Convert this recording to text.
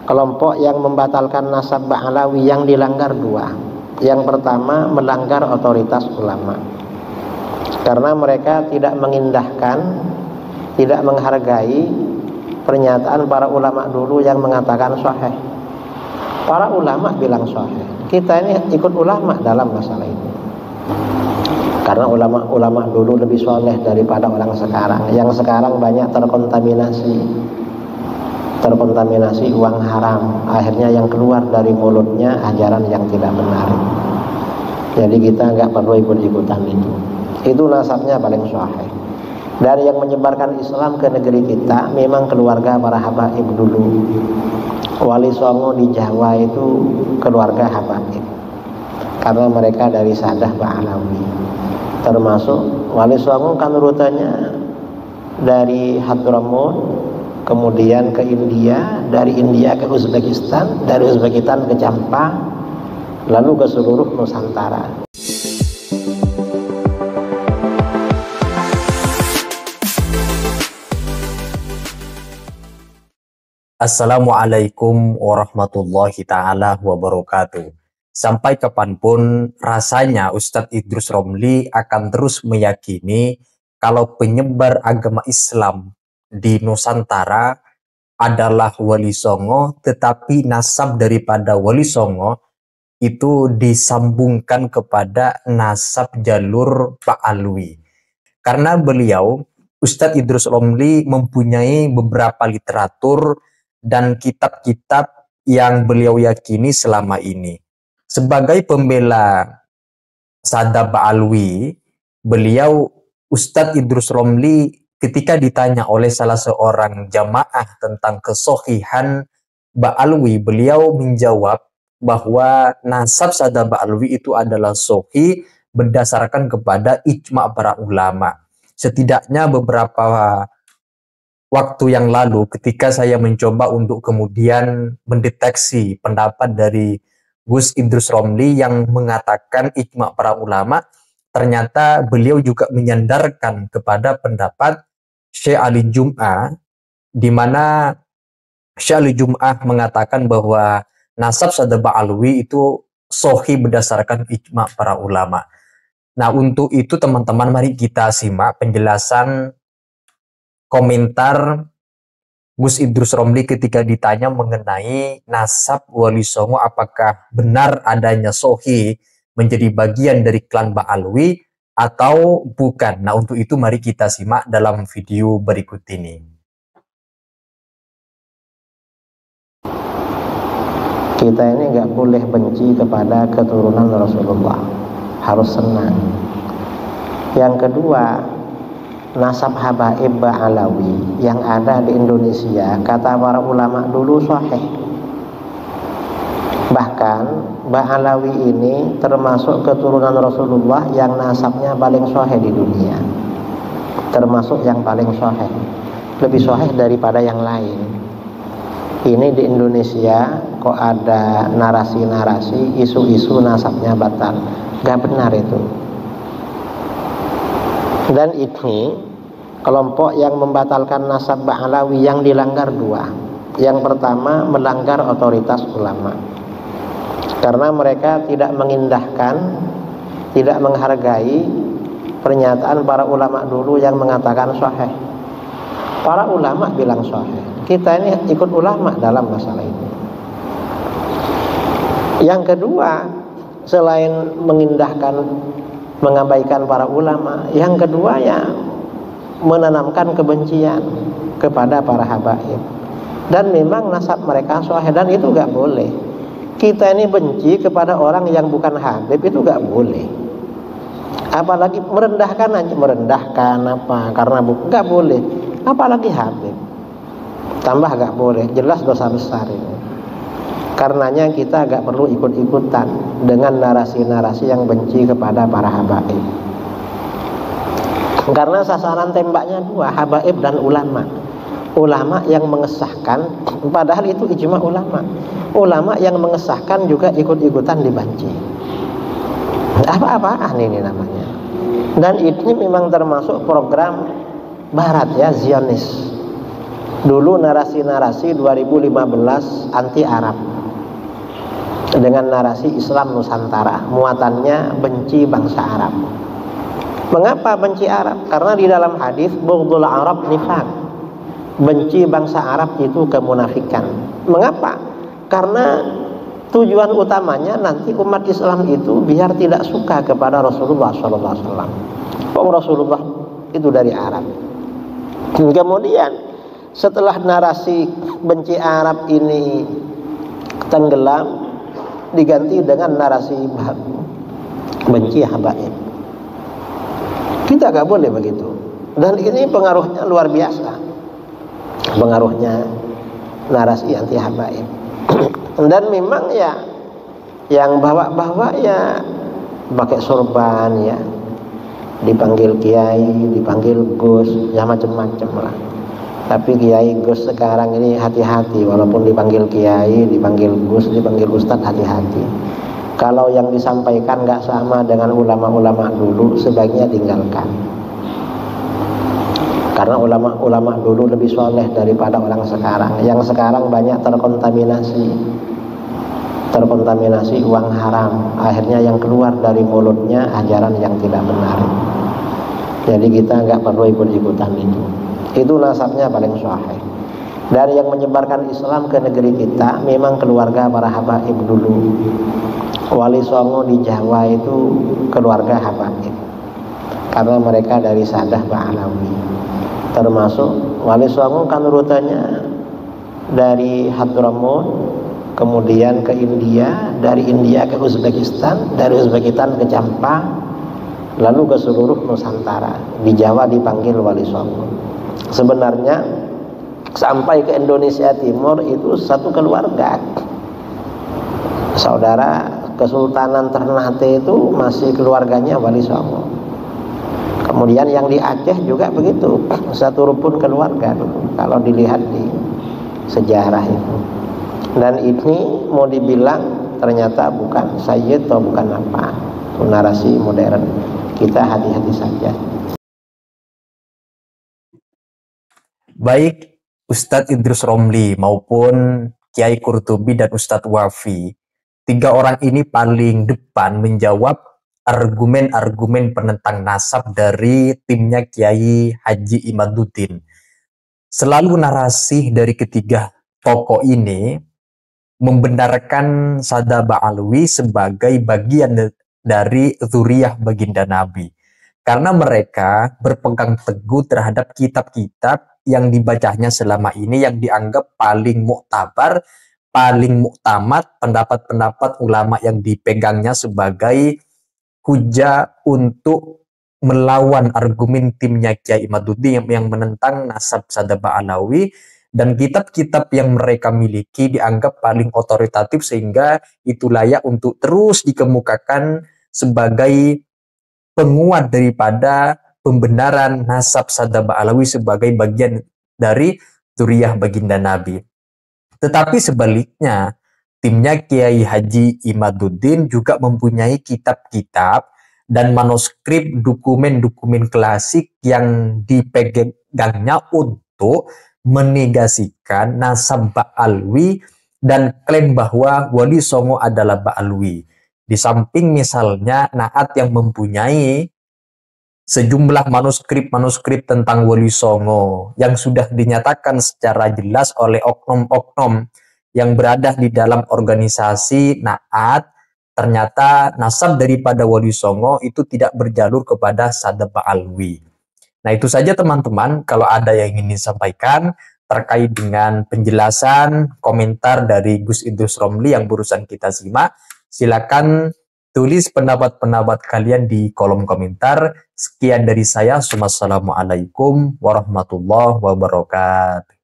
kelompok yang membatalkan nasab Ba'alawi yang dilanggar dua. Yang pertama, melanggar otoritas ulama, karena mereka tidak mengindahkan, tidak menghargai pernyataan para ulama dulu yang mengatakan sahih. Para ulama bilang sahih, kita ini ikut ulama dalam masalah ini, karena ulama dulu lebih soleh daripada orang sekarang. Yang sekarang banyak terkontaminasi uang haram, akhirnya yang keluar dari mulutnya ajaran yang tidak benar. Jadi kita nggak perlu ikut-ikutan itu nasabnya paling sahih. Dan yang menyebarkan Islam ke negeri kita memang keluarga para habaib dulu. Wali Songo di Jawa itu keluarga habaib, karena mereka dari Sadah Ba'alawi. Termasuk Wali Songo kan rutenya dari Hadramut, kemudian ke India, dari India ke Uzbekistan, dari Uzbekistan ke Jampa, lalu ke seluruh Nusantara. Assalamualaikum warahmatullahi ta'ala wabarakatuh. Sampai kapanpun rasanya Ustadz Idrus Romli akan terus meyakini kalau penyebar agama Islam di Nusantara adalah Wali Songo, tetapi nasab daripada Wali Songo itu disambungkan kepada nasab jalur Ba'alawi. Karena beliau, Ustadz Idrus Romli, mempunyai beberapa literatur dan kitab-kitab yang beliau yakini selama ini. Sebagai pembela Sadah Ba'alawi, beliau, Ustadz Idrus Romli, ketika ditanya oleh salah seorang jamaah tentang kesohihan Ba'alawi, beliau menjawab bahwa nasab Sadah Ba'alawi itu adalah sohih berdasarkan kepada ijma' para ulama. Setidaknya beberapa waktu yang lalu ketika saya mencoba untuk kemudian mendeteksi pendapat dari Gus Idrus Romli yang mengatakan ijma' para ulama, ternyata beliau juga menyandarkan kepada pendapat Syekh Ali Jum'ah, di mana Syekh Ali Jum'ah mengatakan bahwa nasab Sadah Ba'alawi itu sahih berdasarkan ijma' para ulama. Nah, untuk itu teman-teman, mari kita simak penjelasan komentar Gus Idrus Romli ketika ditanya mengenai nasab Wali Songo, apakah benar adanya sahih menjadi bagian dari klan Ba'alawi atau bukan. Nah, untuk itu mari kita simak dalam video berikut ini. Kita ini nggak boleh benci kepada keturunan Rasulullah, harus senang. Yang kedua, nasab habaib Ba'alawi yang ada di Indonesia, kata para ulama dulu sahih. Bahkan Ba'alawi ini termasuk keturunan Rasulullah yang nasabnya paling sahih di dunia, termasuk yang paling sahih, lebih sahih daripada yang lain. Ini di Indonesia kok ada narasi-narasi isu-isu nasabnya batal, gak benar itu. Dan ini kelompok yang membatalkan nasab Ba'alawi yang dilanggar dua. Yang pertama, melanggar otoritas ulama, karena mereka tidak mengindahkan, tidak menghargai pernyataan para ulama dulu yang mengatakan sahih. Para ulama bilang sahih, kita ini ikut ulama dalam masalah ini. Yang kedua, selain mengindahkan, mengabaikan para ulama, yang kedua ya menanamkan kebencian kepada para habaib. Dan memang nasab mereka sahih, dan itu gak boleh. Kita ini benci kepada orang yang bukan habib, itu gak boleh. Apalagi merendahkan aja, merendahkan apa, karena gak boleh. Apalagi habib, tambah gak boleh, jelas dosa besar ini. Karenanya kita gak perlu ikut-ikutan dengan narasi-narasi yang benci kepada para habaib, karena sasaran tembaknya dua, habaib dan ulama. Ulama yang mengesahkan, padahal itu ijma' ulama. Ulama yang mengesahkan juga ikut-ikutan dibenci. Apa-apaan ini namanya. Dan ini memang termasuk program Barat ya, Zionis. Dulu narasi-narasi 2015 anti Arab dengan narasi Islam Nusantara, muatannya benci bangsa Arab. Mengapa benci Arab? Karena di dalam hadis bughdul Arab nifaq, benci bangsa Arab itu kemunafikan. Mengapa? Karena tujuan utamanya nanti umat Islam itu biar tidak suka kepada Rasulullah SAW. Rasulullah itu dari Arab. Kemudian setelah narasi benci Arab ini tenggelam, diganti dengan narasi baru, benci habaib. Kita gak boleh begitu. Dan ini pengaruhnya luar biasa, pengaruhnya narasi anti habaib. Dan memang ya yang bawa-bawa ya pakai sorban ya, dipanggil kiai, dipanggil gus, ya macam-macam lah. Tapi kiai gus sekarang ini hati-hati, walaupun dipanggil kiai, dipanggil gus, dipanggil ustadz, hati-hati. Kalau yang disampaikan nggak sama dengan ulama-ulama dulu, sebaiknya tinggalkan. Karena ulama-ulama dulu lebih soleh daripada orang sekarang. Yang sekarang banyak terkontaminasi uang haram. Akhirnya yang keluar dari mulutnya ajaran yang tidak benar. Jadi kita nggak perlu ikut-ikutan itu. Itu nasabnya paling sahih. Dan yang menyebarkan Islam ke negeri kita memang keluarga para habaib dulu. Wali Songo di Jawa itu keluarga habaib, karena mereka dari Sadah Ba'alawi. Termasuk Wali Songo kan rutenya dari Hadramaut, kemudian ke India, dari India ke Uzbekistan, dari Uzbekistan ke Jampang, lalu ke seluruh Nusantara. Di Jawa dipanggil Wali Songo. Sebenarnya sampai ke Indonesia Timur itu satu keluarga. Saudara Kesultanan Ternate itu masih keluarganya Wali Songo. Kemudian yang di Aceh juga begitu, satu rukun keluarga dulu, kalau dilihat di sejarah itu. Dan ini mau dibilang ternyata bukan sayyid atau bukan apa, itu narasi modern. Kita hati-hati saja. Baik Ustadz Idrus Romli maupun Kiai Qurtubi dan Ustadz Wafi, tiga orang ini paling depan menjawab argumen-argumen penentang nasab dari timnya Kiai Haji Imaduddin. Selalu narasi dari ketiga tokoh ini membenarkan Sada Ba'alwi sebagai bagian dari zuriyah baginda Nabi. Karena mereka berpegang teguh terhadap kitab-kitab yang dibacanya selama ini, yang dianggap paling muktabar, paling muktamad, pendapat-pendapat ulama yang dipegangnya sebagai hujah untuk melawan argumen timnya Kiai Imaduddin yang menentang nasab Sada Ba'alawi. Dan kitab-kitab yang mereka miliki dianggap paling otoritatif, sehingga itu layak untuk terus dikemukakan sebagai penguat daripada pembenaran nasab Sada Ba'alawi sebagai bagian dari zuriyah baginda Nabi. Tetapi sebaliknya, timnya Kiai Haji Imaduddin juga mempunyai kitab-kitab dan manuskrip dokumen-dokumen klasik yang dipegangnya untuk menegasikan nasab Ba'alwi dan klaim bahwa Wali Songo adalah Ba'alwi. Di samping misalnya Naat yang mempunyai sejumlah manuskrip-manuskrip tentang Wali Songo yang sudah dinyatakan secara jelas oleh oknum-oknum yang berada di dalam organisasi Naat, ternyata nasab daripada Wali Songo itu tidak berjalur kepada Sada Ba'alwi. Nah, itu saja teman-teman, kalau ada yang ingin disampaikan terkait dengan penjelasan komentar dari Gus Idrus Romli yang barusan kita simak, silakan tulis pendapat-pendapat kalian di kolom komentar. Sekian dari saya. Wassalamualaikum warahmatullahi wabarakatuh.